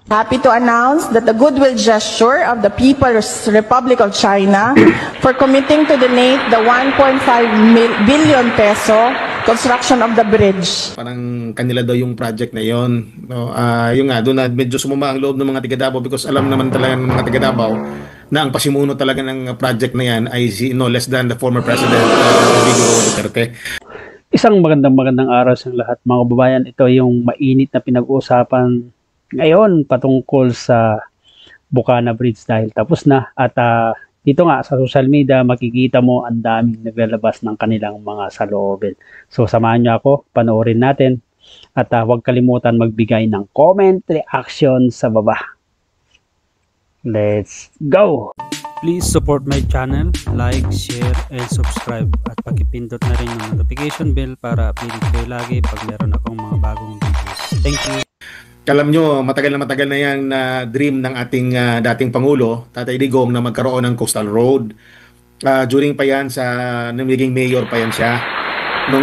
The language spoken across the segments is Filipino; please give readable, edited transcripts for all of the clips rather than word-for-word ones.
Happy to announce that the goodwill gesture of the People's Republic of China for committing to donate the 1.5 billion peso construction of the bridge. Parang kanila daw yung project na yon. No, yung nga, doon na medyo sumama ang loob ng mga taga-Davao because alam naman talaga ng mga taga-Davao na ang pasimuno talaga ng project na yan ay no less than the former President Rodrigo Duterte. Isang magandang araw sa lahat mga kababayan. Ito yung mainit na pinag-uusapan ngayon patungkol sa Bukana Bridge dahil tapos na at dito nga sa social media makikita mo ang daming naglalabas ng kanilang mga saloobin. So samahan niyo ako, panoorin natin at huwag kalimutan magbigay ng comment, reaction sa baba. Let's go! Please support my channel, like, share, and subscribe at pakipindot na rin yung notification bell para updated kayo lagi pag meron akong mga bagong videos. Thank you! Alam nyo, matagal na yan na dream ng ating dating Pangulo, Tatay Digong, na magkaroon ng coastal road. During pa yan sa naging mayor pa yan siya. Nung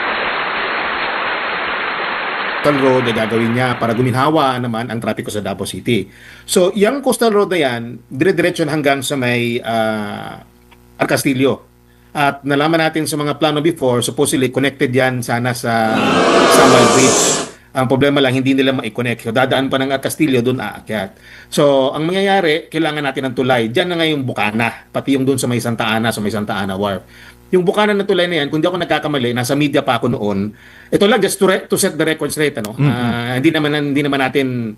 coastal road ay gagawin niya para guminhawa naman ang trapiko sa Davao City. So, yung coastal road na yan, dire-diretso hanggang sa may Arcastillo. At nalaman natin sa mga plano before, supposedly connected yan sana sa Samal Bridge. Ang problema lang, hindi nila ma-connect. So, dadaan pa ng Castillo, doon aakyat. So, ang mangyayari, kailangan natin ng tulay. Diyan na nga yung Bukana, pati yung doon sa may Santa Ana Wharf. Yung Bukana na tulay na yan, kung di ako nagkakamali, nasa media pa ako noon. Ito lang, just to set the record straight, ano? Hindi naman natin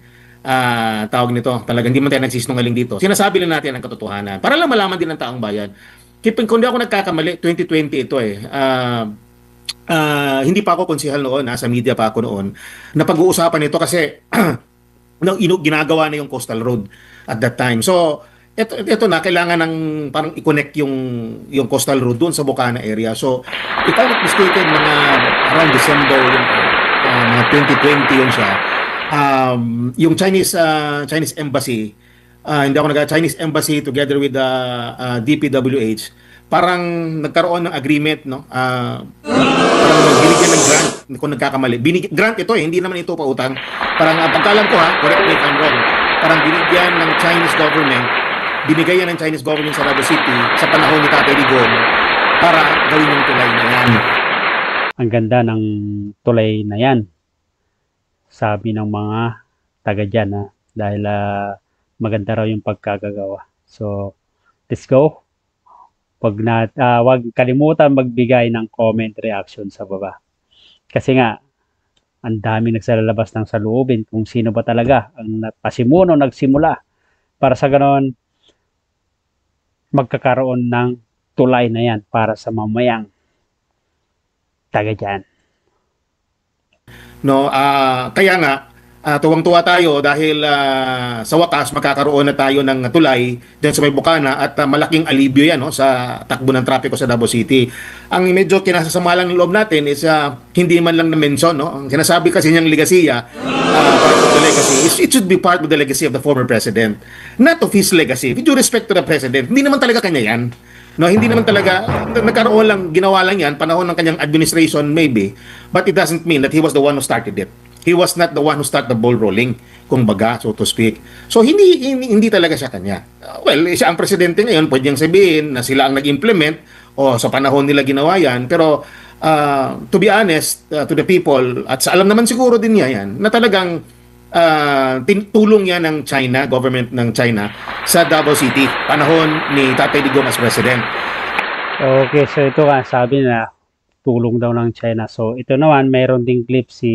tawag nito. Talagang hindi man tayo nagsisinungaling dito. Sinasabi lang natin ang katotohanan. Para lang malaman din ng taong bayan. Kung di ako nagkakamali, 2020 ito eh. Hindi pa ako konsehal noon, sa media pa ako noon, na pag-uusapan ito kasi ginagawa na yung coastal road at that time. So, ito na, kailangan ng parang i-connect yung coastal road doon sa Bukana area. So, if I'm not mistaken, mga around December, mga 2020 yun siya, yung Chinese Embassy, Chinese Embassy together with the DPWH, parang nagkaroon ng agreement, no? Parang binigyan ng grant, kung nagkakamali. Grant ito hindi naman ito pautang. Parang pagkalam ko correct me if I'm wrong. Parang binigyan ng Chinese government, binigay yan ng Chinese government sa Davao City sa panahon ni Tatay Digong para gawin yung tulay na yan. Ang ganda ng tulay na yan, sabi ng mga taga dyan, dahil maganda raw yung pagkagagawa. So, let's go. Wag kalimutan magbigay ng comment, reaction sa baba. Kasi nga, ang dami nagsalalabas ng saloobin kung sino ba talaga ang pasimuno nagsimula para sa ganon magkakaroon ng tulay na yan para sa mamayang taga dyan. No, kaya nga, tuwang-tuwa tayo dahil sa wakas makakaroon na tayo ng tulay dyan sa may Bukana at malaking alibyo yan sa takbo ng trapiko sa Davao City. Ang medyo kinasasama lang ng loob natin is hindi man lang na-mention. Ang sinasabi kasi niyang legasiya, part of the legacy, it should be part of the legacy of the former president. Not of his legacy. With due respect to the president, hindi naman talaga kanya yan. No, hindi naman talaga, nagkaroon lang, ginawa lang yan, panahon ng kanyang administration maybe, but it doesn't mean that he was the one who started it. He was not the one who started the ball rolling, kung baga, so to speak. So, hindi talaga siya kanya. Well, siya ang presidente ngayon, pwede niyang sabihin na sila ang nag-implement o sa panahon nila ginawa yan. Pero, to be honest, to the people, at sa alam naman siguro din niya yan, na talagang tulong yan ng China, government ng China, sa Davao City, panahon ni Tatay Digong as president. Okay, so ito nga, sabi na, tulong daw ng China. So, ito naman, mayroon ding clip si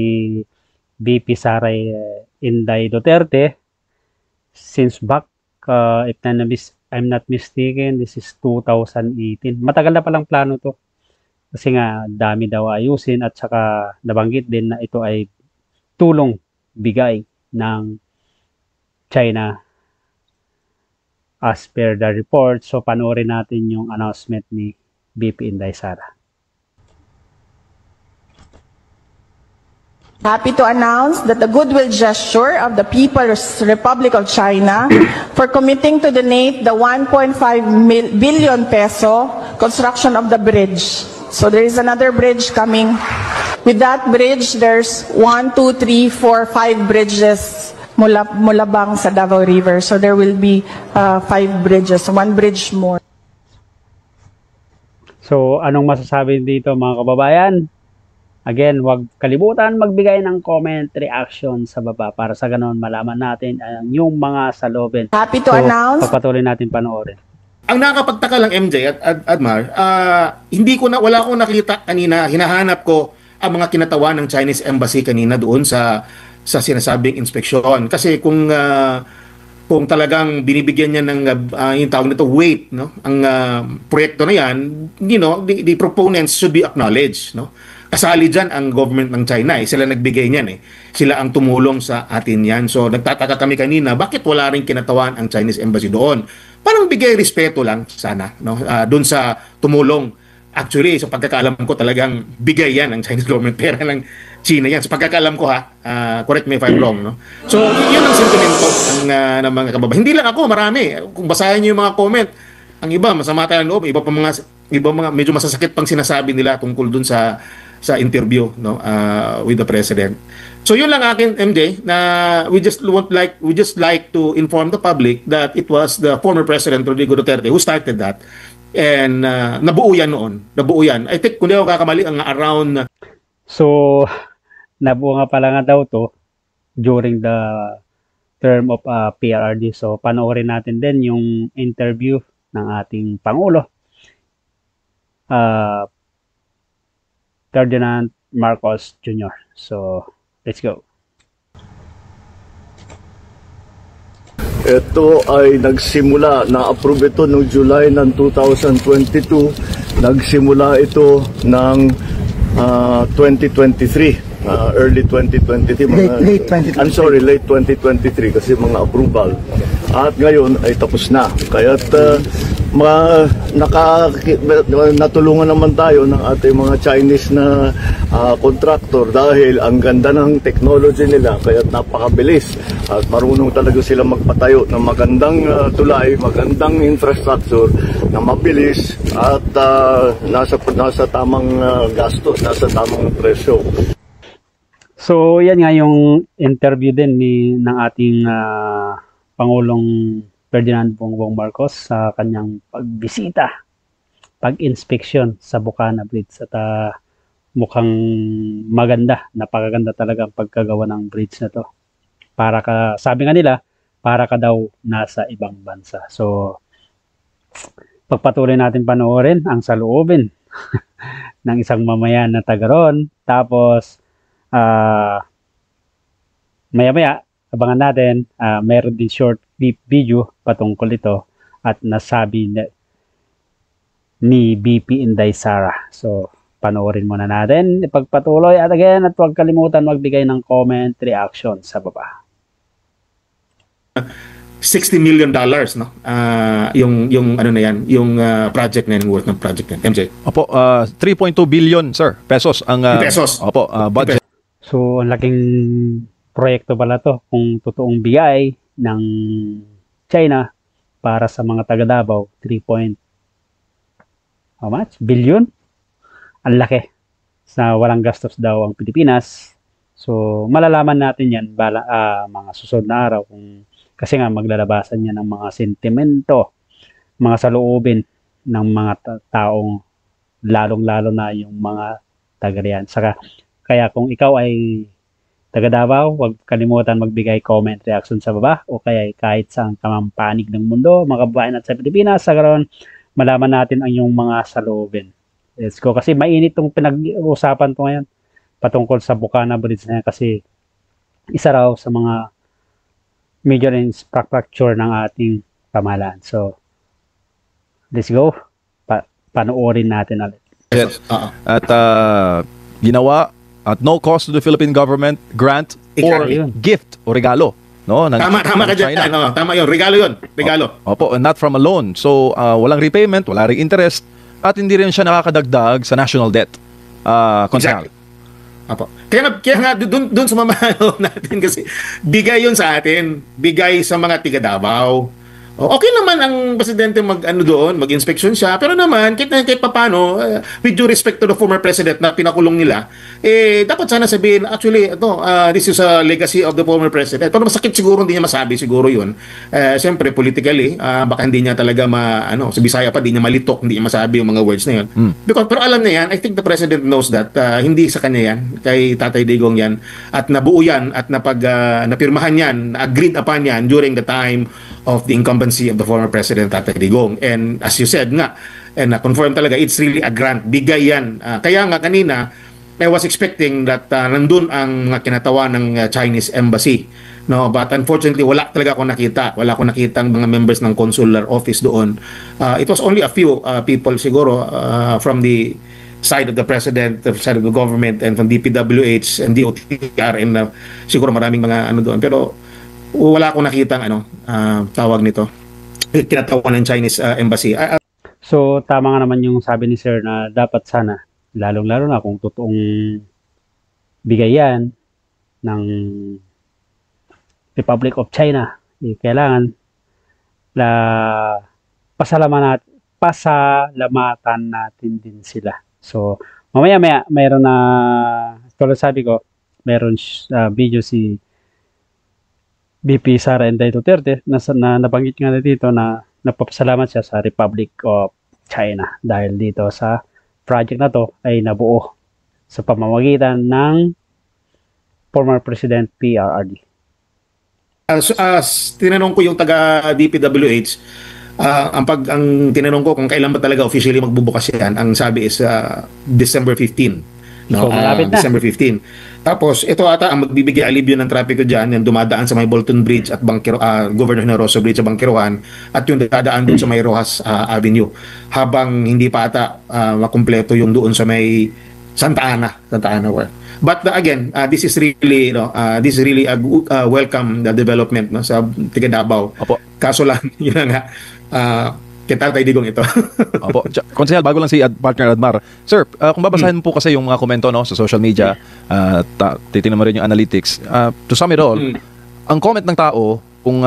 VP Saray Inday Duterte since back, if I'm not mistaken, this is 2018. Matagal na palang plano to. Kasi nga, dami daw ayusin at saka nabanggit din na ito ay tulong bigay ng China as per the report. So, panoorin natin yung announcement ni VP Inday Sara. Happy to announce that the goodwill gesture of the People's Republic of China for committing to donate the 1.5 billion peso construction of the bridge. So there is another bridge coming. With that bridge, there's 1, 2, 3, 4, 5 bridges Mulabang sa Davao River. So there will be 5 bridges, 1 bridge more. So, anong masasabi dito mga kababayan? Again, huwag kalimutan magbigay ng comment, reaction sa baba para sa ganoon malaman natin ang yung mga salobin. Happy to announce. Papatuloy natin panoorin. Ang nakakapagtaka lang MJ at Admar, wala akong nakita kanina, hinahanap ko ang mga kinatawan ng Chinese Embassy kanina doon sa sinasabing inspeksyon. Kasi kung talagang binibigyan niya ng yung tawag nito weight, no, ang proyekto na yan, the proponents should be acknowledged, no. Kasali dyan ang government ng China, sila nagbigay niyan, sila ang tumulong sa atin yan. So nagtataka kami kanina, bakit wala rin kinatawan ang Chinese Embassy doon? Parang bigay respeto lang sana, no, doon sa tumulong. Actually, sa pagkakaalam ko talagang bigay yan ang Chinese government, pera ng China yan. Sa pagkakaalam ko correct me if I'm wrong, no? So, yun ang sentimento ng mga kababayan. Hindi lang ako, marami. Kung basahin niyo yung mga comment, ang iba, masama tayo ng loob, iba mga medyo masasakit pang sinasabi nila tungkol dun sa interview, no, with the president. So, yun lang akin, MJ, na we just like to inform the public that it was the former President Rodrigo Duterte who started that. And nabuo yan noon. Nabuo yan. I think, kung di ako kakamali, ang around... So, nabuo nga pala nga daw to during the term of PRRD. So, panoorin natin din yung interview ng ating Pangulo, Ferdinand Marcos Jr. So, let's go. Ito ay nagsimula, na-approve ito noong July ng 2022. Nagsimula ito ng 2023, early 2023. Late 2023. I'm sorry, late 2023 kasi mga approval. At ngayon ay tapos na. Kaya't natulungan naman tayo ng ating mga Chinese na contractor dahil ang ganda ng technology nila kaya't napakabilis at marunong talaga sila magpatayo ng magandang tulay, magandang infrastructure na mabilis at nasa tamang gastos, nasa tamang presyo. So, yan nga yung interview din ng ating Pangulong Ferdinand Bongbong Marcos sa kanyang pagbisita, pag-inspeksyon sa Bukana Bridge. At mukhang maganda, napakaganda talaga ang pagkagawa ng bridge na to. Sabi nga nila, para ka daw nasa ibang bansa. So, pagpatuloy natin panoorin ang saloobin ng isang mamayan na taga roon. Tapos, maya-maya, abangan natin, meron din short clip video patungkol ito at nasabi ni BP Inday Sara. So, panoorin muna natin, ipagpatuloy at again, at huwag kalimutan magbigay ng comment, reaction sa baba. $60 million, no? Yung ano na yan, yung project na yan, worth ng project na yan. MJ? Opo, 3.2 billion, sir, pesos ang pesos. Opo, budget. So, ang laking proyekto pala to kung totoong bigay ng China para sa mga taga Davao, 3 how much? Billion? Ang laki. Sa walang gastos daw ang Pilipinas. So, malalaman natin yan mga susunod na araw kasi nga maglalabasan yan ng mga sentimento, mga saloobin ng mga taong lalong-lalo na yung mga taga-riyan. Kaya kung ikaw ay taga Davao, huwag kalimutan magbigay comment, reaction sa baba o kaya kahit saan kamampanig ng mundo, mga kababayan at sa Pilipinas, sa karon malaman natin ang yung mga saloobin. Let's go. Kasi mainit itong pinag-uusapan to ngayon patungkol sa Bukana Bridge na yan kasi isa raw sa mga major infrastructure ng ating pamahalaan. So, let's go. Panoorin natin ulit. Yes. At ginawa at no cost to the Philippine government, grant or Exactly. gift o regalo, no? Tama ka dyan. China. No, tama yun. Regalo yun. Regalo. Opo, and not from a loan. So, walang repayment, wala ring interest, at hindi rin siya nakakadagdag sa national debt. Exactly. Apo. Kaya nga doon sa mamahalo natin kasi bigay yun sa atin. Bigay sa mga tiga Davao. Okay naman ang presidente doon, mag-inspection siya, pero naman kahit papaano, with due respect to the former president na pinakulong nila, dapat sana sabihin actually this is a legacy of the former president. Pero masakit siguro hindi niya masabi siguro 'yun. Siyempre politically, baka hindi niya talaga sa Bisaya pa hindi niya malitok, hindi niya masabi yung mga words na 'yun. Pero alam niya yan, I think the president knows that hindi sa kanya yan, kay Tatay Digong yan, at nabuo yan at napirmahan yan, agreed upon yan during the time of the incumbency of the former President Tatay Digong. And as you said nga, and confirm talaga, it's really a grant. Bigay yan. Kaya nga kanina, I was expecting that nandun ang kinatawan ng Chinese Embassy. No, but unfortunately, wala talaga ako nakita. Wala akong nakita ang mga members ng consular office doon. It was only a few people siguro from the side of the President, the side of the government, and from DPWH and DOTR, and siguro maraming mga doon. Pero wala akong nakitang tawag nito, kinatawan ng Chinese Embassy. So, tama nga naman yung sabi ni Sir na dapat sana, lalong-lalo na kung totoong bigayan ng Republic of China, kailangan na pasalamatan natin din sila. So, mamaya-maya, mayroon na, tulad sabi ko, mayroon video si BP Sara Inday Duterte na nabanggit nga na dito na napapasalamat siya sa Republic of China dahil dito sa project na to ay nabuo sa pamamagitan ng former President PRRD. As tinanong ko yung taga DPWH, ang tinanong ko kung kailan ba talaga officially magbubukas yan, ang sabi is December 15. No, So, malapit na. December 15. Tapos, ito ata ang magbibigay alibyo ng trapiko dyan, yung dumadaan sa may Bolton Bridge at Governor Generoso Bridge sa Bangkiruan, at yung dadaan doon sa may Rojas Avenue. Habang hindi pa ata makumpleto yung doon sa may Santa Ana where. But again, this is really a welcome development sa Tiga Davao. Opo. Kaso lang, yun na nga, kay Tatay Digong ito. Opo. Konsehal, bago lang si Partner Admar. Sir, kung babasahin mo po kasi yung mga komento sa social media, titingnan mo rin yung analytics. To sum it all, ang comment ng tao, kung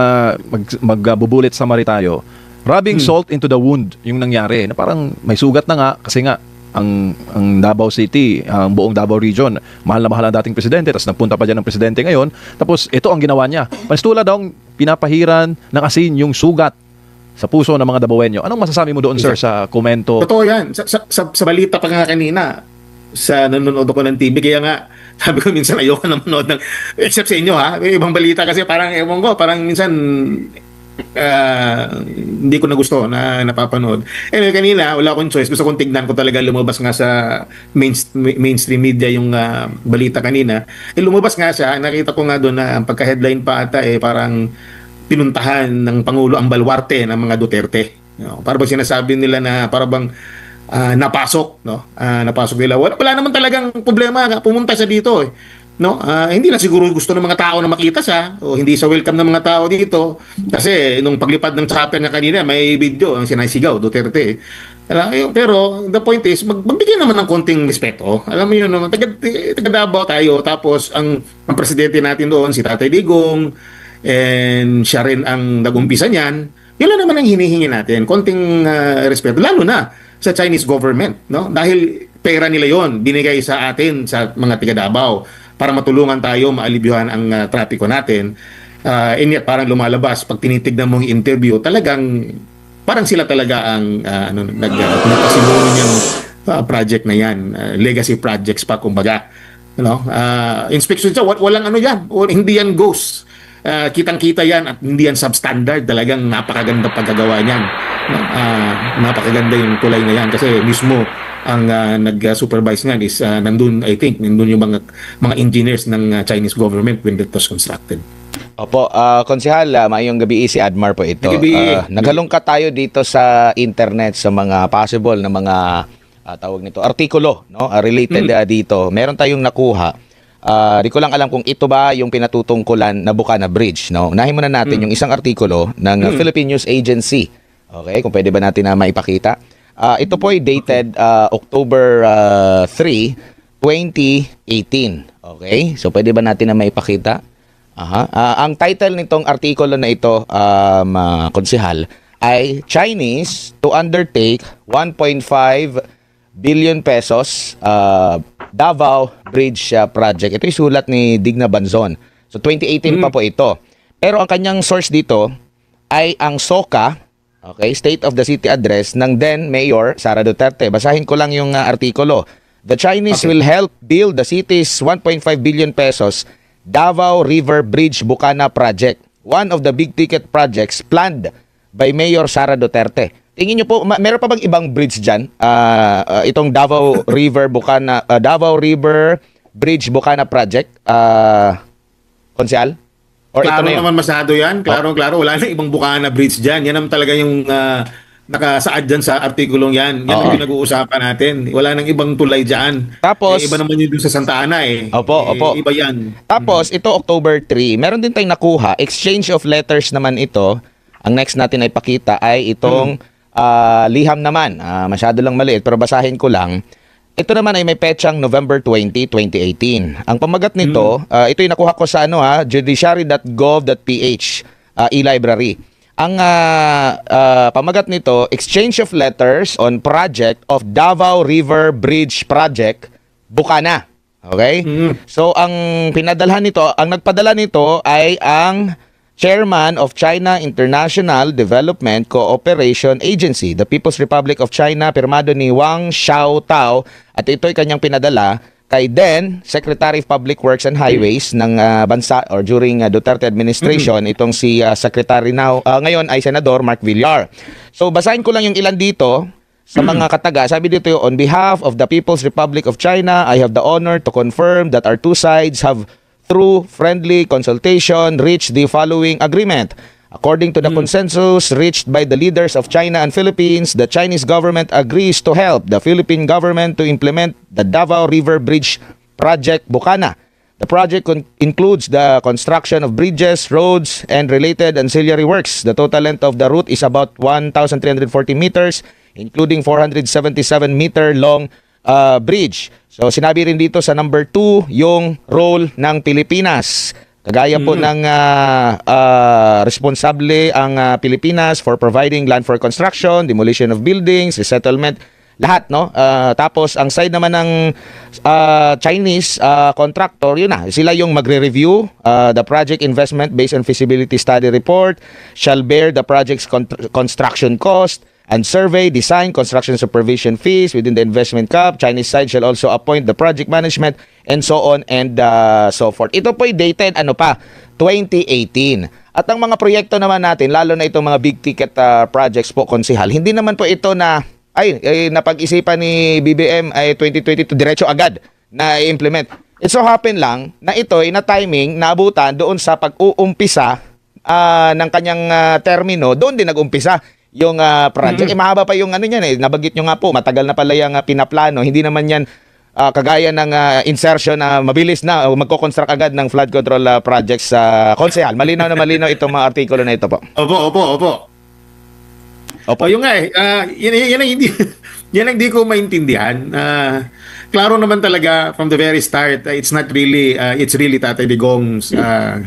magbubulit summary tayo, rubbing salt into the wound yung nangyari. Na parang may sugat na nga kasi nga ang Davao City, ang buong Davao region, mahal na mahal ang dating presidente, tapos nagpunta pa dyan ng presidente ngayon, tapos ito ang ginawa niya. Panstula daw pinapahiran ng asin yung sugat sa puso ng mga Dabawenyo. Anong masasabi mo doon, sir, sa komento? Totoo yan. Sa balita pa nga kanina, sa nanonood ako ng TV, kaya nga, sabi ko minsan ayoko na manood ng, except sa inyo may ibang balita kasi parang, ewan ko, parang minsan, hindi ko na gusto na napapanood. Anyway, kanina, wala akong choice. Gusto kong tignan ko talaga, lumabas nga sa mainstream media yung balita kanina. Lumabas nga siya, nakita ko nga doon na ang pagka-headline pa ata, parang pinuntahan ng Pangulo ang baluarte ng mga Duterte. Para bang sinasabi nila na para bang napasok, napasok nila. Wala naman talagang problema pumunta siya dito. Hindi na siguro gusto ng mga tao na makita siya o hindi sa welcome ng mga tao dito kasi nung paglipad ng chopper na kanina may video ang sinasigaw Duterte. Pero the point is magbigay naman ng konting respeto. Alam mo yun naman, taga Davao tayo, tapos ang presidente natin doon si Tatay Digong, and siya rin ang nag-umpisa niyan. Yun lang naman ang hinihingi natin, konting respeto, lalo na sa Chinese government, dahil pera nila yon binigay sa atin sa mga tiga Davao para matulungan tayo maalibyuhan ang trapiko natin. And yet parang lumalabas pag tinitignan mo yung interview, talagang parang sila talaga ang nagpasimulo niyang project na yan, legacy projects pa kumbaga. Inspection siya, walang yan, hindi yan ghost. Kitang-kita yan at hindi yan substandard. Talagang napakaganda pagkagawa niyan. Napakaganda yung tulay na yan kasi mismo ang nag-supervise nga is nandun yung mga engineers ng Chinese government when it was constructed. Opo, Konsehal, mayong gabi si Admar po ito. Naghalongkat tayo dito sa internet sa mga possible na mga tawag nito, artikulo related dito. Meron tayong nakuha. Di ko lang alam kung ito ba yung pinatutungkulan na Bukana Bridge. Unahin muna natin yung isang artikulo ng Philippine News Agency. Okay, kung pwede ba natin na maipakita. Ito po ay dated October 3, 2018. Okay, so pwede ba natin na maipakita? Aha. Ang title nitong artikulo na ito, konsehal, ay Chinese to undertake 1.5 billion pesos Davao Bridge project. Ito yung sulat ni Digna Banzon. So 2018 pa po ito. Pero ang kanyang source dito ay ang SOCA, okay, State of the City Address ng then Mayor Sara Duterte. Basahin ko lang yung artikulo. The Chinese will help build the city's 1.5 billion pesos Davao River Bridge Bukana Project, one of the big-ticket projects planned by Mayor Sara Duterte. Tingin niyo po, meron pa bang ibang bridge dyan? Itong Davao River Bridge Bukana Project, Konsehal? Or Klaro ito na yun? naman masyado yan. Klaro. Wala nang ibang Bukana Bridge dyan. Yan naman talaga yung nakasaad dyan sa artikulong yan. Yan ang pinag-uusapan natin. Wala nang ibang tulay dyan. Tapos, iba naman yun dun sa Santa Ana eh. Opo. Iba yan. Tapos, ito October 3, meron din tayong nakuha, exchange of letters naman ito. Ang next natin ay pakita ay itong liham naman. Masyado lang maliit, pero basahin ko lang. Ito naman ay may petsang November 20, 2018. Ang pamagat nito, ito yung nakuha ko sa judiciary.gov.ph, e-library. Ang pamagat nito, exchange of letters on project of Davao River Bridge Project, Bukana. Okay? So, ang pinadalhan nito, ang nagpadala nito ay ang Chairman of China International Development Cooperation Agency, the People's Republic of China, pirmado ni Wang Xiaotao, at ito'y kanyang pinadala kay then Secretary of Public Works and Highways ng bansa or during Duterte administration, itong si Secretary ngayon ay Senador Mark Villar. So basahin ko lang yung ilan dito sa mga kataga. Sabi dito, on behalf of the People's Republic of China, I have the honor to confirm that our two sides have through friendly consultation reached the following agreement. According to the consensus reached by the leaders of China and Philippines, the Chinese government agrees to help the Philippine government to implement the Davao River Bridge Project Bukana. The project includes the construction of bridges, roads, and related ancillary works. The total length of the route is about 1,340 meters, including 477-meter long bridge. So sinabi rin dito sa number 2 yung role ng Pilipinas. Kagaya po ng responsable ang Pilipinas for providing land for construction, demolition of buildings, resettlement, lahat, no? Tapos ang side naman ng Chinese contractor, yun na, sila yung magre-review the project investment based on feasibility study report, shall bear the project's construction cost, and survey, design, construction supervision fees within the investment cap. Chinese side shall also appoint the project management and so on and so forth. Ito po ay dated 2018. At ang mga proyekto naman natin, lalo na itong mga big ticket projects po, konsehal, hindi naman po ito na napag-isipan ni BBM ay 2022 diretso agad na i-implement. It so happen lang na ito ay na-timing, naabutan doon sa pag-uumpisa ng kanyang termino, doon din nag-umpisa yung project. Mahaba pa yung niyan nabanggit nyo nga po, matagal na pala yung pinaplano. Hindi naman yan kagaya ng insertion na mabilis na magko-construct agad ng flood control projects sa konsehal. Malinaw na malinaw itong mga artikulo na ito po. Opo. Yung nga yan ang hindi ko maintindihan. Klaro naman talaga from the very start, it's really Tatay Digong's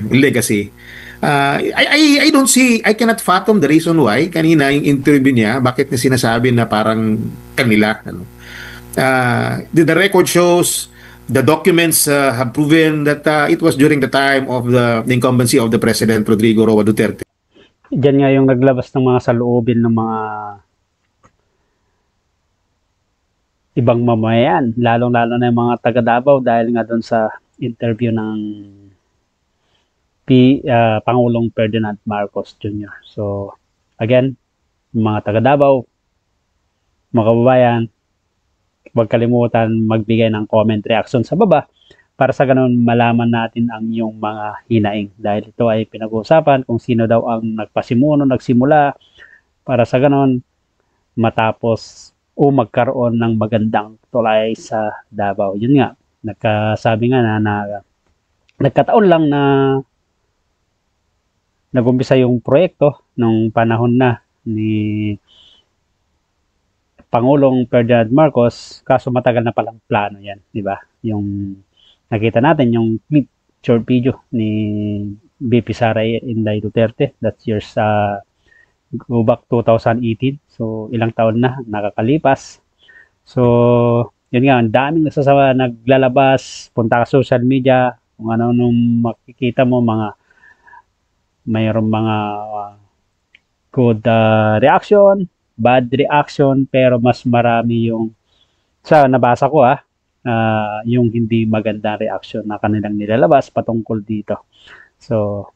legacy. I don't see, I cannot fathom the reason why kanina yung interview niya, bakit niya sinasabi na parang kanila. The record shows, the documents have proven that it was during the time of the incumbency of the President Rodrigo Roa Duterte. Diyan nga yung naglabas ng mga saloobin ng mga ibang mamayan, lalong-lalo na yung mga taga Davao dahil nga doon sa interview ng Pangulong Ferdinand Marcos Jr. So, again, mga taga Davao, mga kababayan, huwag kalimutan magbigay ng comment reaction sa baba para sa ganun malaman natin ang iyong mga hinaing. Dahil ito ay pinag-uusapan kung sino daw ang nagsimula para sa ganun matapos o magkaroon ng magandang tulay sa Davao. Yun nga, nagkasabi nga na nagkataon lang na nag-umpisa yung proyekto nung panahon na ni Pangulong Ferdinand Marcos, kaso matagal na palang plano yan, di ba? Yung nakita natin yung clip short video ni VP Sara Inday Duterte. That's years go back 2018. So ilang taon na nakakalipas. So yun nga, ang daming nagsasama, naglalabas, punta ka social media, kung ano nung makikita mo mayroong mga good reaction, bad reaction, pero mas marami yung sa nabasa ko yung hindi magandang reaction na kanilang nilalabas patungkol dito. So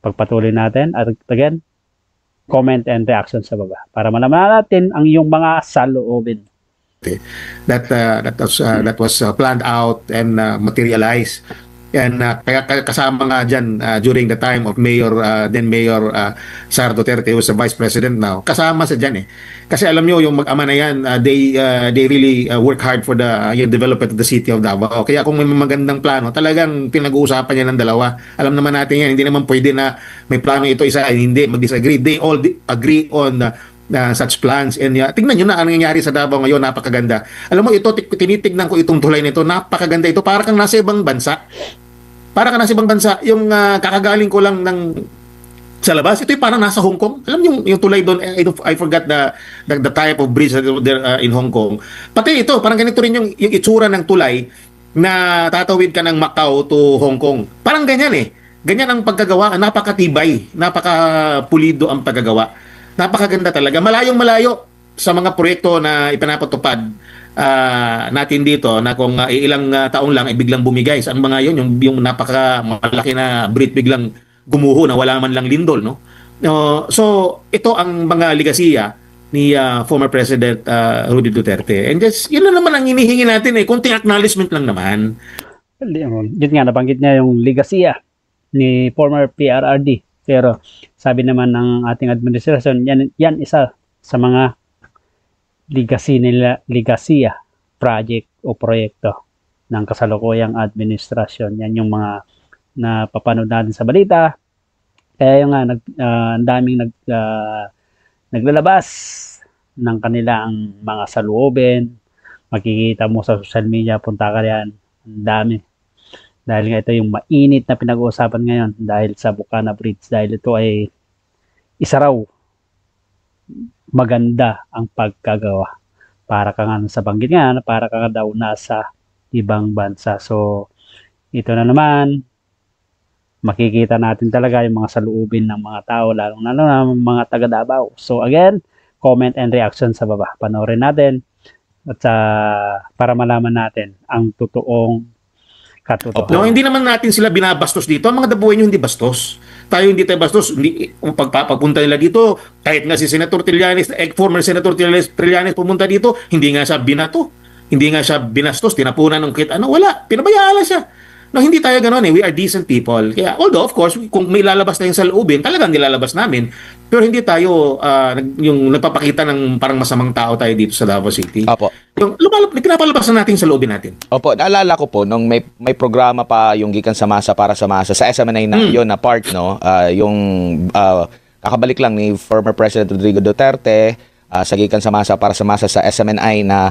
pagpatuloy natin at again, comment and reaction sa baba para malaman natin ang iyong mga saloobin. That was planned out and materialized. And kaya kasama nga dyan during the time of then Mayor Sara Duterte, who was the Vice President now, kasama sa dyan eh. Kasi alam nyo, yung mag-ama na yan, they really work hard for the development of the city of Davao. Kaya kung may magandang plano, talagang pinag-uusapan niya ng dalawa. Alam naman natin yan, hindi naman pwede na may plano ito, isa ay hindi, mag-disagree. They all agree on such plans. And tingnan nyo na ang nangyayari sa Davao ngayon, napakaganda. Alam mo, ito, tinitignan ko itong tulay nito, napakaganda ito, para kang nasa ibang bansa. Para ka nasa ibang bansa. Yung kakagaling ko lang sa labas, ito yung parang nasa Hong Kong. Alam yung tulay doon, I forgot the type of bridge there in Hong Kong. Pati ito, parang ganito rin yung itsura ng tulay na tatawid ka ng Macau to Hong Kong. Parang ganyan eh. Ganyan ang pagkagawa, napakatibay, napakapulido ang pagkagawa. Napakaganda talaga. Malayong-malayo sa mga proyekto na ipinapatupad natin dito na kung ilang taon lang ay biglang bumigay. Saan mga yun? Yung napaka malaki na bridge biglang gumuho na wala man lang lindol, no? So ito ang mga ligasiya ni former President Rudy Duterte. And just yun na naman ang hinihingi natin eh, kunting acknowledgement lang naman. Yun nga, nabanggit niya yung ligasiya ni former PRRD. Pero sabi naman ng ating administrasyon, yan isa sa mga ligasiya project o proyekto ng kasalukuyang administrasyon. Yan yung mga napapanood natin sa balita. Kaya yung ang daming naglalabas ng kanilang mga saloobin. Makikita mo sa social media, punta ka riyan. Ang dami. Dahil nga ito yung mainit na pinag-uusapan ngayon dahil sa Bukana Bridge. Dahil ito ay isa raw maganda ang pagkagawa. Para ka nga sa banggit nga, para ka daw nasa ibang bansa. So, ito na naman, makikita natin talaga yung mga saloobin ng mga tao, lalong na mga taga Davao. So, again, comment and reaction sa baba. Panoorin natin at para malaman natin ang totoong katotohanan. No, hindi naman natin sila binabastos dito. Ang mga Dabueño hindi bastos. Tayo hindi tayo bastos. Pagpunta nila dito, kahit nga si Senator Trillanes, former Senator Trillanes pumunta dito, hindi nga siya binato. Hindi nga siya binastos, tinapunan ng kit. Wala. Pinabayaan lang siya. No, hindi tayo ganoon eh. We are decent people. Kaya, although, of course, kung may lalabas tayong saloobin, talagang nilalabas namin. Pero hindi tayo yung nagpapakita ng parang masamang tao tayo dito sa Davao City. Opo. Yung pinapalabas na natin sa saloobin natin. Opo, naalala ko po nung may programa pa yung Gikan sa Masa para sa Masa sa SMNI na yun na part, no? Yung kakabalik lang ni former President Rodrigo Duterte sa Gikan sa Masa para sa Masa sa SMNI na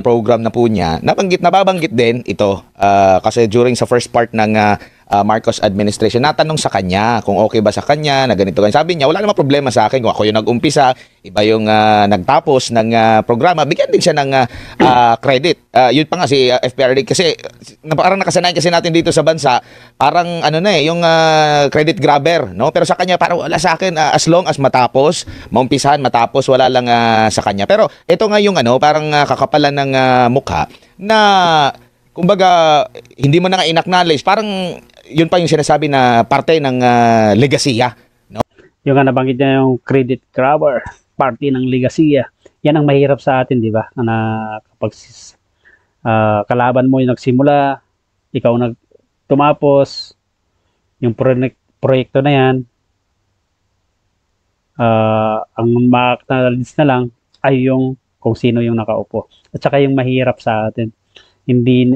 program na po niya. Nababanggit din ito kasi during sa first part ng Marcos administration, natanong sa kanya kung okay ba sa kanya na ganito. Sabi niya, wala namang problema sa akin kung ako yung nag-umpisa, iba yung nagtapos ng programa, bigyan din siya ng credit. Yun pa nga si FPRD kasi parang nakasanayan kasi natin dito sa bansa, parang yung credit grabber, no? Pero sa kanya parang wala sa akin, as long as matapos, maumpisahan, matapos, wala lang sa kanya. Pero ito nga yung parang kakapalan ng mukha na kumbaga hindi mo na nga in-acknowledge, parang yun pa yung sinasabi na parte ng legasiya, no? Yung nabanggit niya yung credit grabber, parte ng legasiya. Yan ang mahirap sa atin, di ba? Na kapag kalaban mo yung nagsimula, ikaw tumapos, yung proyekto na yan, ang ma-acknowledge na lang ay yung kung sino yung nakaupo. At saka yung mahirap sa atin, hindi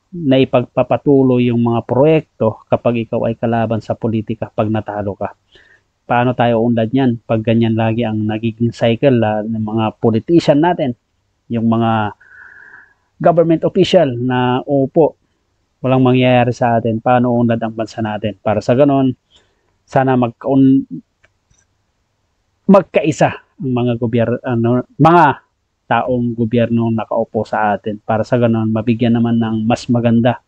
na ipagpapatuloy yung mga proyekto kapag ikaw ay kalaban sa politika pag natalo ka. Paano tayo unlad yan pag ganyan lagi ang nagiging cycle ng mga politician natin, yung mga government official na upo walang mangyayari sa atin, paano unlad ang bansa natin. Para sa ganon, sana magkaisa ang mga taong gobyerno nakaupo sa atin. Para sa ganon, mabigyan naman ng mas maganda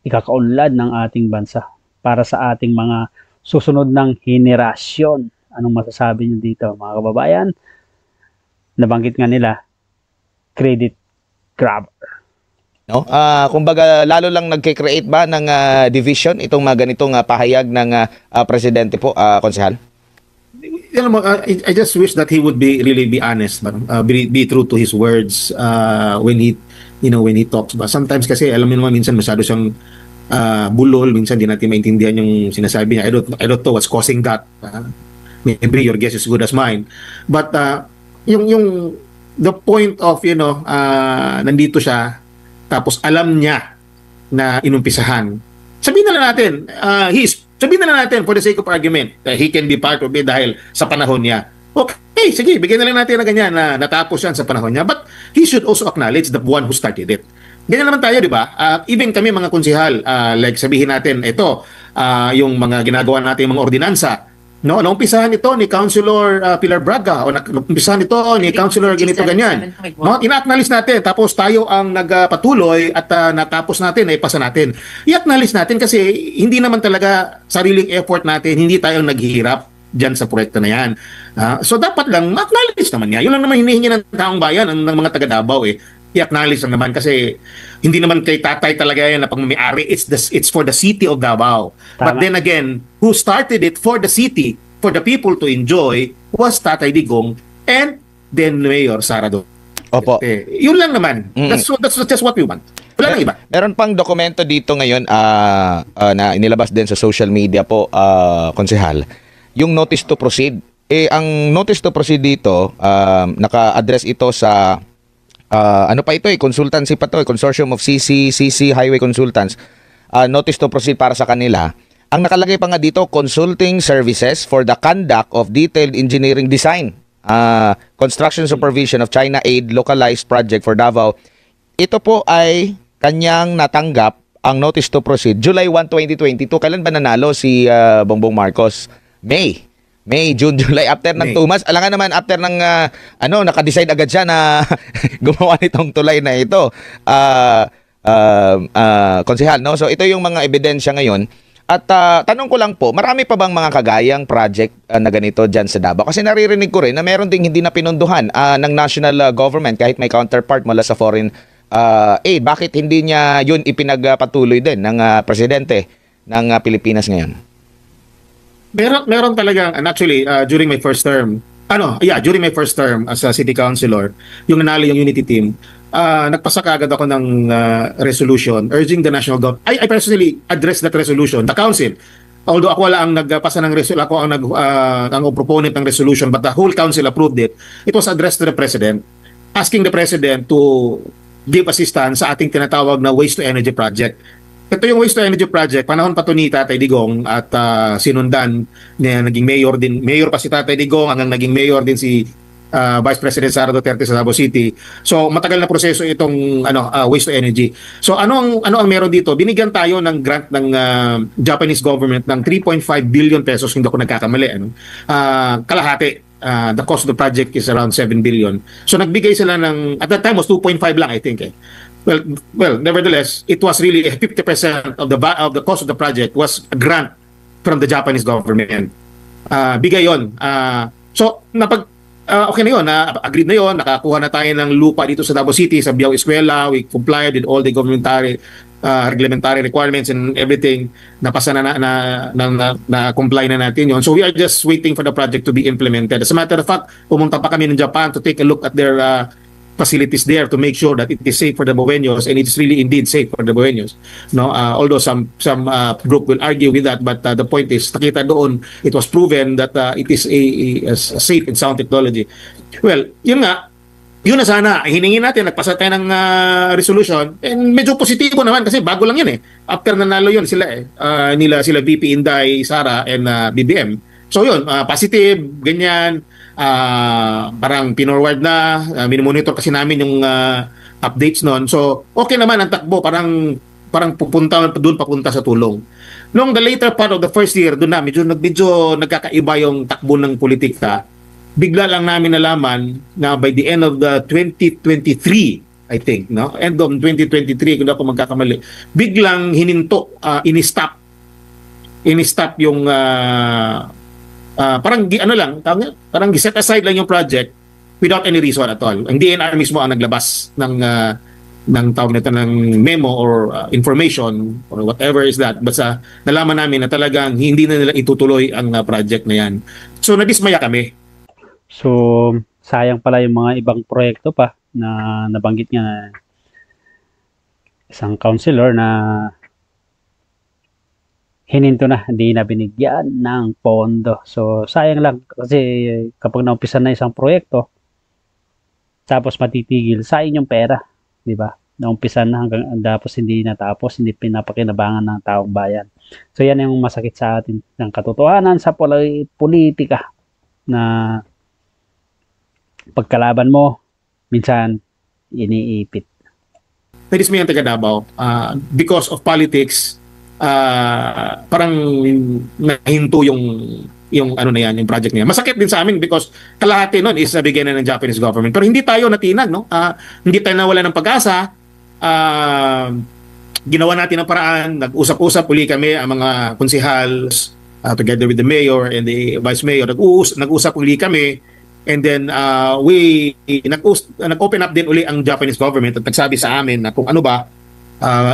ikakaunlad ng ating bansa para sa ating mga susunod ng henerasyon. Anong masasabi niyo dito, mga kababayan? Nabanggit nga nila, credit grabber. No? Kumbaga lalo lang nagke-create ba ng division itong mga ganitong pahayag ng presidente po, konsehal? I just wish that he would really be honest, be true to his words when he talks. But sometimes kasi alam mo naman, minsan masyado siyang bulol, minsan di natin maintindihan yung sinasabi niya. I don't know what's causing that. Maybe your guess is good as mine. But yung the point of nandito siya tapos alam niya na inumpisahan. Sabihin na lang natin, sabihin na lang natin for the sake of argument, he can be part of it dahil sa panahon niya. Okay, sige, bigyan na lang natin na ganyan na natapos yan sa panahon niya. But he should also acknowledge the one who started it. Ganyan naman tayo, di ba? Even kami mga konsehal, like sabihin natin, ito, yung mga ginagawa natin mga ordinansa. No, naumpisahan ito ni Councilor Pilar Braga o naumpisahan ito ni Councilor ganito ganyan. No, ina-acknowledge natin tapos tayo ang nagpatuloy at natapos natin, naipasa natin. I-acknowledge natin kasi hindi naman talaga sariling effort natin, hindi tayo naghihirap diyan sa proyekto na yan. So dapat lang ma-acknowledge naman niya. Yun lang naman hinihingi ng taong bayan, ng mga taga Davao i-acknowledge lang naman kasi hindi naman kay tatay talaga yan na pagmamayari. It's for the city of Davao. Tama. But then again, who started it for the city, for the people to enjoy, was Tatay Digong and then Mayor Sara Duterte. Opo. Yun lang naman. That's just what we want. Wala nang iba. Meron pang dokumento dito ngayon na inilabas din sa social media po, konsehal. Yung notice to proceed. Ang notice to proceed dito, naka-address ito sa ano pa ito consultancy pa to, Consortium of CC Highway Consultants. Notice to proceed para sa kanila. Ang nakalagay pa nga dito, consulting services for the conduct of detailed engineering design, construction supervision of China Aid localized project for Davao. Ito po ay kanyang natanggap ang notice to proceed July 1, 2022. Kailan ba nanalo si Bongbong Marcos? May, June, July, after ng 2 months. Alam nga naman, after ng, naka-decide agad siya na gumawa nitong tulay na ito. Konsehal, no? So, ito yung mga ebidensya ngayon. At tanong ko lang po, marami pa bang mga kagayang project na ganito dyan sa Davao? Kasi naririnig ko rin na meron ding hindi na pinunduhan ng national government kahit may counterpart mula sa foreign aid. Bakit hindi niya yun ipinagpatuloy din ng presidente ng Pilipinas ngayon? Meron talaga, and actually during my first term as a city councilor, yung nanalo yung unity team, nagpasa kaagad ako ng resolution urging the national government. I personally addressed that resolution, the council. Although ako wala ang nagpasa ng resolution, ako ang proponent ng resolution, but the whole council approved it. It was addressed to the president, asking the president to give assistance sa ating tinatawag na waste to energy project. Ito yung waste to energy project, panahon pa to ni Tatay Digong at sinundan niya, naging mayor pa si Tatay Digong, hanggang naging mayor din si Vice President Sara Duterte sa Davao City. So matagal na proseso itong waste to energy. So ano ang meron dito? Binigyan tayo ng grant ng Japanese government ng 3.5 billion pesos, hindi ako nagkakamali, kalahati. The cost of the project is around 7 billion. So nagbigay sila ng, at that time was 2.5 lang, I think. Well, nevertheless, it was really 50% of the cost of the project was a grant from the Japanese government. Bigay yon. So okay na yon, agreed na yon, nakakuha na tayo ng lupa dito sa Davao City, sa Biao Eskwela. We complied with all the reglementary requirements and everything. Napasa na comply na natin yon. So we are just waiting for the project to be implemented. As a matter of fact, pumunta pa kami ng Japan to take a look at their facilities there to make sure that it is safe for the Boveños, and it is really indeed safe for the Boveños. No, although some group will argue with that, but the point is, nakita doon, it was proven that it is a safe and sound technology. Well, yun na sana, hiningin natin, nagpasa tayo ng resolution, and medyo positibo naman kasi bago lang yun after nanalo yun sila sila VP Inday, Sara, and BBM. So yun, positive, ganyan. Parang pinorward na, minomonitor kasi namin yung updates noon. So okay naman ang takbo, parang parang papunta sa tulong. Noong the later part of the first year, doon na medyo nagkakaiba yung takbo ng politika. Bigla lang namin nalaman na by the end of the 2023, I think, no? End of 2023, kung ako magkakamali, biglang hininto, ini-stop yung parang parang set aside lang yung project without any reason at all. Ang DNR mismo ang naglabas ng tawag nito ng memo or information or whatever is that. Basta nalaman namin na talagang hindi na nila itutuloy ang project na yan. So nadismaya kami. So sayang pala yung mga ibang proyekto pa na nabanggit nga na isang councilor na hininto na, hindi na binigyan ng pondo. So sayang lang kasi kapag naumpisa na isang proyekto tapos matitigil, sayang yung pera. Di ba? Naumpisa na hanggang tapos hindi natapos, hindi pinapakinabangan ng taong bayan. So yan yung masakit sa atin ng katotohanan sa politika na pagkalaban mo, minsan iniipit. Nadis mo yung taga Davao. Because of politics, parang nahinto yung ano na yan, yung project niya. Masakit din sa amin because kalahati nun is nabigyan na ng Japanese government. Pero hindi tayo natinag, no? Hindi tayo nawala ng pag-asa. Ginawa natin ang paraan. Nag-usap-usap uli kami ang mga konsehal together with the mayor and the vice mayor. Nag-usap uli kami. And then nag-open up din uli ang Japanese government at nagsabi sa amin na kung ano ba,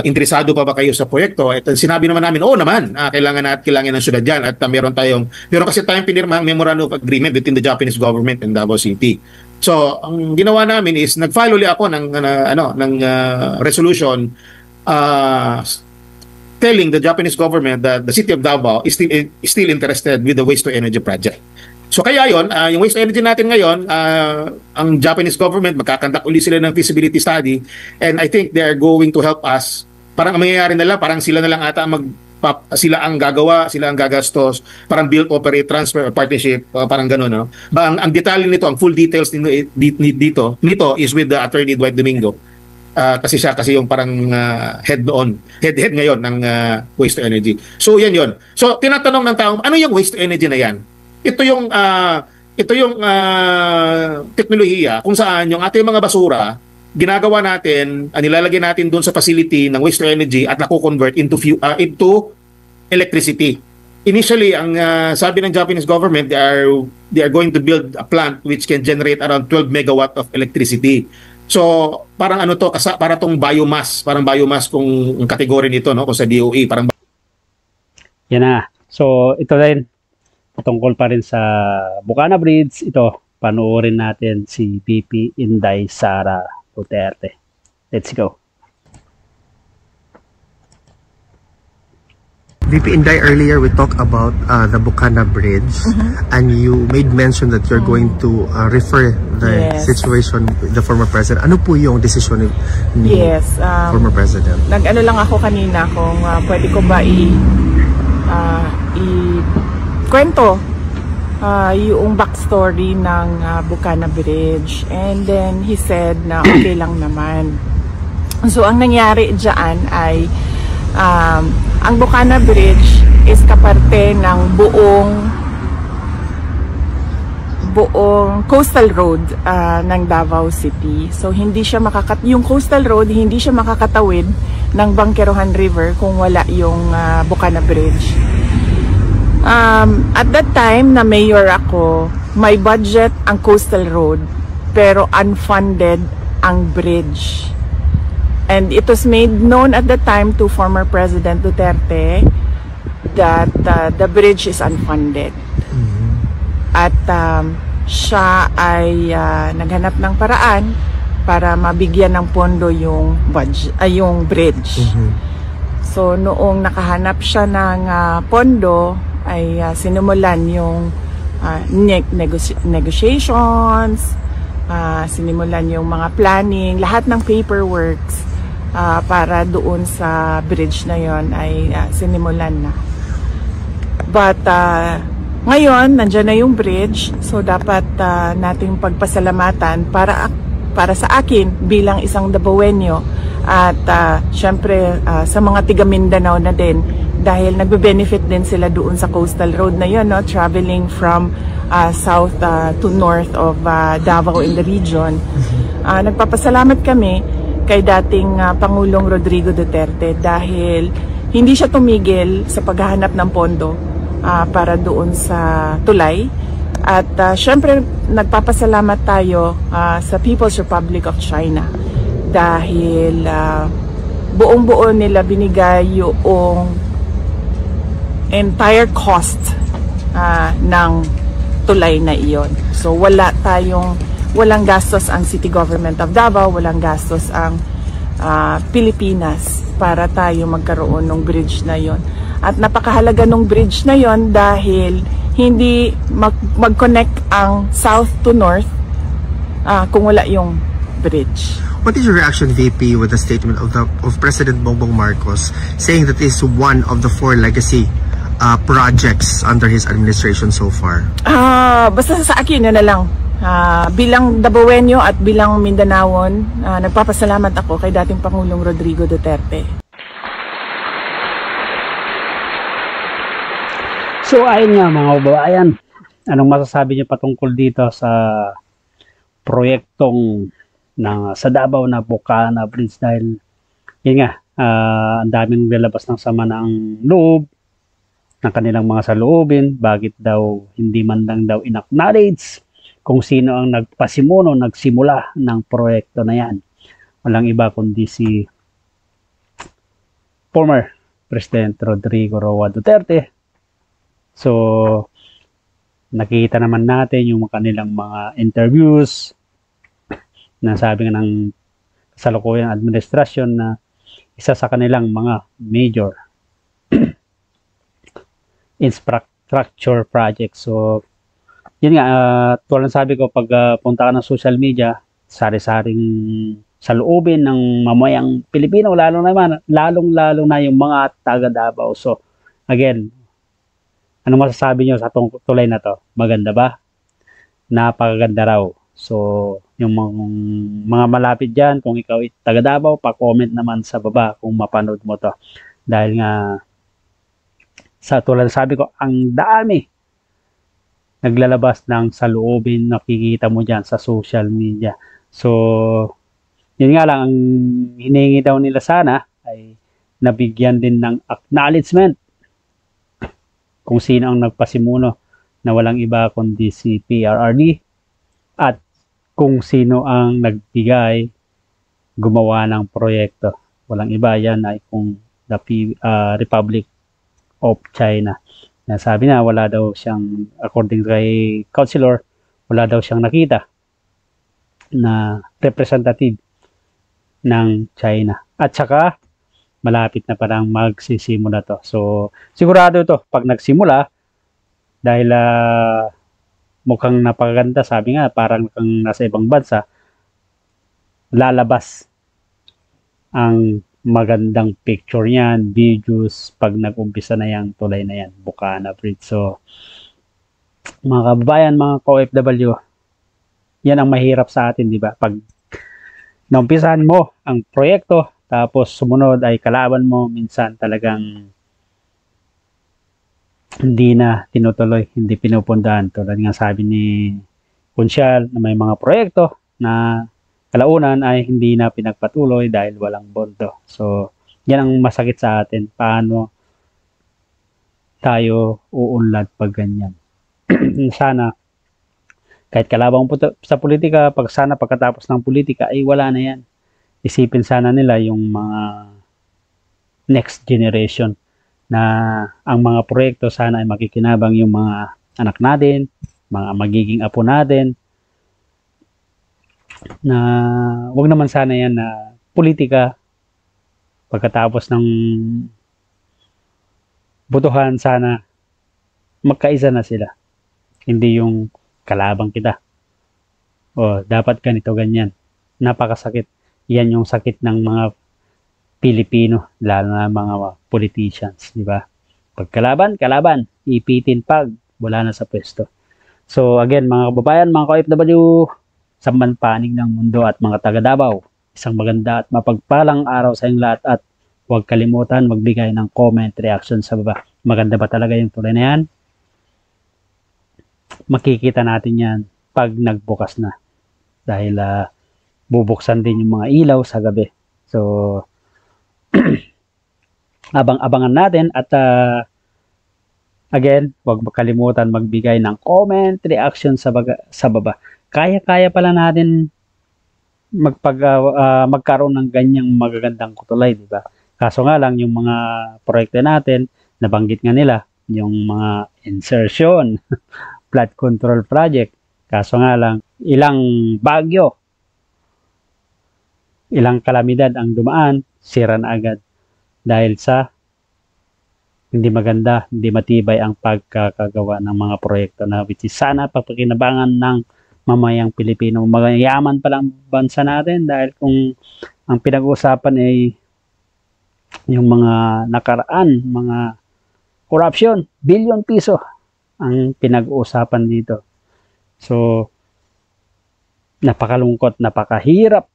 interesado pa ba kayo sa proyekto? At sinabi naman namin, oo naman, kailangan ng syudad dyan at meron kasi tayong pinirmahang memorandum of agreement between the Japanese government and Davao City. So, ang ginawa namin is nag-file uli ako ng resolution telling the Japanese government that the city of Davao is still interested with the waste to energy project. So kaya yon, yung waste energy natin ngayon, ang Japanese government magkakandak uli sila ng feasibility study and I think they are going to help us. Parang ang mangyayari na lang, parang sila na lang ata sila ang gagawa, sila ang gagastos, parang build, operate, transfer, or partnership, parang gano'n, no? Ang detalye nito, ang full details nito is with the attorney Dwight Domingo. Kasi siya yung parang head ngayon ng waste to energy. So yan yon. So tinatanong ng tao, ano yung waste to energy na yan? Ito yung teknolohiya kung saan yung ating mga basura ginagawa natin, nilalagay natin doon sa facility ng waste to energy at nako-convert into electricity. Initially, ang sabi ng Japanese government, they are going to build a plant which can generate around 12 megawatt of electricity. So, parang para tong biomass, parang biomass kung ang kategory nito, no, kung sa DOE, parang yan na. So, ito rin tungkol pa rin sa Bukana Bridge. Ito, panoorin natin si VP Inday Sara Duterte. Let's go. VP Inday, earlier we talked about the Bukana Bridge, and you made mention that you're going to refer the situation with the former president. Ano po yung desisyon ni former president? Nag-ano lang ako kanina kung pwede ko ba kwento yung backstory ng Bukana Bridge, and then he said na okay lang naman. So ang nangyari dyan ay ang Bukana Bridge is kaparte ng buong coastal road ng Davao City. So hindi siya yung coastal road hindi siya makakatawid ng Bangkerohan River kung wala yung Bukana Bridge. At that time na mayor ako, may budget ang coastal road pero unfunded ang bridge. And it was made known at the time to former President Duterte that the bridge is unfunded. At siya ay naghanap ng paraan para mabigyan ng pondo yung bridge. So noong nakahanap siya ng pondo, ay sinimulan yung negotiations, sinimulan yung mga planning, lahat ng paperworks para doon sa bridge na yon ay sinimulan na. But ngayon, nandyan na yung bridge, so dapat nating pagpasalamatan para para sa akin bilang isang Dabawenyo at syempre sa mga tiga Mindanao na din dahil nagbe-benefit din sila doon sa coastal road na yun, no? Traveling from south to north of Davao in the region. Nagpapasalamat kami kay dating Pangulong Rodrigo Duterte dahil hindi siya tumigil sa paghahanap ng pondo para doon sa tulay. At syempre nagpapasalamat tayo sa People's Republic of China dahil buong-buo nila binigay yung entire cost ng tulay na iyon. So walang gastos ang City Government of Davao, walang gastos ang Pilipinas para tayo magkaroon ng bridge na yon. At napakahalaga ng bridge na yon dahil hindi mag-connect ang south to north kung wala yung bridge. What is your reaction, VP, with the statement of President Bongbong Marcos saying that this is one of the 4 legacy projects under his administration so far? Basta sa akin, yun na lang. Bilang Dabawenyo at bilang Mindanaon, nagpapasalamat ako kay dating Pangulong Rodrigo Duterte. So ayun nga mga kababayan, anong masasabi niyo patungkol dito sa proyektong sa Davao na Bocana Bridge dahil yun nga, ang daming lalabas ng sama ng loob ng kanilang mga saloobin, bakit daw hindi man lang daw in-acknowledge kung sino ang nagsimula ng proyekto na yan. Walang iba kundi si former President Rodrigo Roa Duterte. So, nakita naman natin yung kanilang mga interviews na sabi nga ng kasalukuyang administrasyon na isa sa kanilang mga major infrastructure project. So, yun nga, tulad sabi ko, pag punta ka ng social media, sari-saring saloobin ng mamayang Pilipino, lalong-lalo na yung mga taga Davao. So, again, ano masasabi nyo sa tulay na to? Maganda ba? Napakaganda raw. So, yung mga malapit dyan, kung ikaw taga Davao, pa-comment naman sa baba kung mapanood mo to. Dahil nga, sa tulad sabi ko, ang dami naglalabas ng saloobin, nakikita mo dyan sa social media. So, yun nga lang, ang hinihingi daw nila sana ay nabigyan din ng acknowledgement kung sino ang nagpasimuno na walang iba kundi si PRRD at kung sino ang nagbigay gumawa ng proyekto. Walang iba yan ay kung the Republic of China. Sabi na wala daw siyang, according kay Councilor, wala daw siyang nakita na representative ng China. At saka malapit na parang magsisimula to. So, sigurado ito, pag nagsimula, dahil mukhang napakaganda, sabi nga, parang kang nasa ibang bansa, lalabas ang magandang picture niyan, videos, pag nag-umpisa na yung tulay na yan, Bocana Bridge. So, mga kababayan, mga OFW, yan ang mahirap sa atin, di ba? Pag naumpisahan mo ang proyekto, tapos sumunod ay kalaban mo, minsan talagang hindi na tinutuloy, hindi pinupundahan. Tulad nga sabi ni Kunsyal na may mga proyekto na kalaunan ay hindi na pinagpatuloy dahil walang bondo. So, yan ang masakit sa atin. Paano tayo uunlad pag ganyan? Sana, kahit kalabang sa politika, sana pagkatapos ng politika ay wala na yan. Isipin sana nila yung mga next generation na ang mga proyekto sana ay makikinabang yung mga anak natin, mga magiging apo natin, na wag naman sana yan na politika pagkatapos ng botohan sana magkaisa na sila. Hindi yung kalabang kita. O dapat ganito ganyan. Napakasakit. Yan yung sakit ng mga Pilipino, lalo na mga politicians, di ba? Pag kalaban, ipitin pag wala na sa pwesto. So again, mga kababayan, mga ka-OFW, sa manpanig ng mundo at mga taga Davao. Isang maganda at mapagpalang araw sa inyong lahat at huwag kalimutan magbigay ng comment, reaction sa baba. Maganda ba talaga yung tulay na yan? Makikita natin yan pag nagbukas na. Dahil bubuksan din yung mga ilaw sa gabi. So, abang-abangan natin at again, huwag makalimutan magbigay ng comment, reaction sa baba. Kaya-kaya pala natin magkaroon ng ganyang magagandang kutulay, di ba? Kaso nga lang, yung mga proyekto natin, nabanggit nga nila, yung mga insertion, flood control project. Kaso nga lang, ilang bagyo, ilang kalamidad ang dumaan, sira na agad. Dahil sa hindi maganda, hindi matibay ang pagkakagawa ng mga proyekto na which is sana pagpakinabangan ng mamayang Pilipino. Magayaman pa lang bansa natin dahil kung ang pinag-uusapan ay yung mga nakaraan, mga corruption, billion piso ang pinag-uusapan dito. So, napakalungkot, napakahirap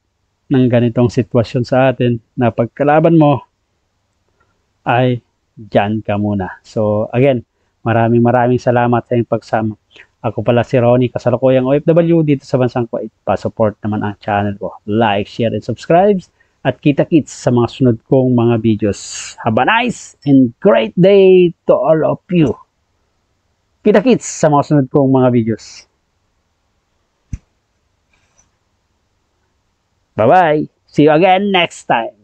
ng ganitong sitwasyon sa atin na pagkalaban mo ay dyan ka muna. So, again, maraming salamat sa inyong pagsama. Ako pala si Ronnie, kasalukuyang OFW dito sa bansang Kuwait. Pa-support naman ang channel ko. Like, share, and subscribe. At kita-kits sa mga sunod kong mga videos. Have a nice and great day to all of you. Kita-kits sa mga sunod kong mga videos. Bye-bye. See you again next time.